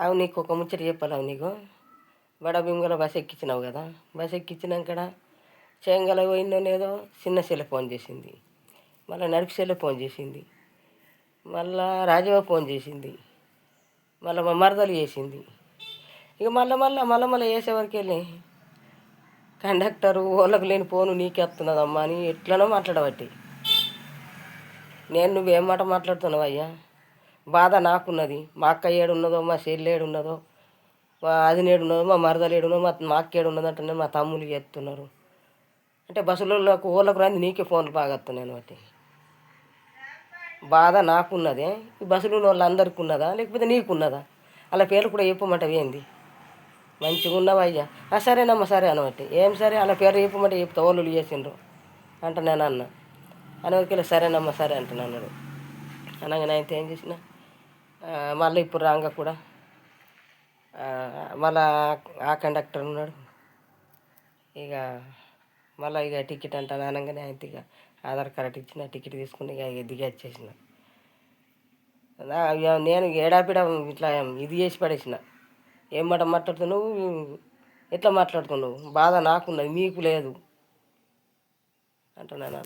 అవి నీకు ఒక ముచ్చట చెప్పాలి. అవి నీకు బడబింగల బస్ ఎక్కించినావు కదా, బస్ ఎక్కించినాక చేంగల పోయిందో లేదో చిన్న చెల్లె ఫోన్ చేసింది, మళ్ళీ నడిపి చెల్లె ఫోన్ చేసింది, మళ్ళా రాజవ్వ ఫోన్ చేసింది, మళ్ళీ మా మరదలు చేసింది. ఇక మళ్ళీ చేసేవరకు వెళ్ళి కండక్టరు వాళ్ళకు లేని ఫోను నీకే వస్తున్నదమ్మా అని ఎట్లనో మాట్లాడబట్టి నేను నువ్వేం మాట మాట్లాడుతున్నావు అయ్యా, బాధ నాకున్నది. మా అక్క ఏడున్నదో, మా చెల్లి ఏడున్నదో, మా అది నేడున్నదో, మా మరదలు ఏడున్నదో, మా అక్క ఏడున్నదో అంటే మా తమ్ముళ్ళు చెప్తున్నారు అంటే బస్సులకు ఓళ్ళకు రాంది నీకే ఫోన్లు బాగా వస్తున్నాను బట్టి బాధ నాకున్నదే. ఈ బస్సులో ఉన్న వాళ్ళందరికీ ఉన్నదా లేకపోతే నీకున్నదా? అలా పేర్లు కూడా చెప్పమంటావు ఏంది? మంచిగా ఉన్నావా అయ్యా? సరేనమ్మా సరే అనబట్టి ఏం సరే అలా పేరు చెప్పమంటే చెప్తా వాళ్ళు చేసిండ్రు అంటే నేను అన్న అనవరికి సరేనమ్మా సరే అంటున్నా అన్నాడు. అనగానే అయితే ఏం చేసిన మళ్ళీ ఇప్పుడు రాగా కూడా మళ్ళా ఆ కండక్టర్ ఉన్నాడు. ఇక మళ్ళీ ఇక టికెట్ అంటాను అనగానే అయితే ఇక ఆధార్ కార్డు ఇచ్చిన టికెట్ తీసుకుని ఇక దిగి వచ్చేసిన. నేను ఏడాపిడ ఇట్లా ఇది చేసి పడేసిన. ఏం మాట మాట్లాడుతున్నావు, ఎట్లా మాట్లాడుతున్నావు, బాధ నాకున్నది మీకు లేదు అంటున్నాను.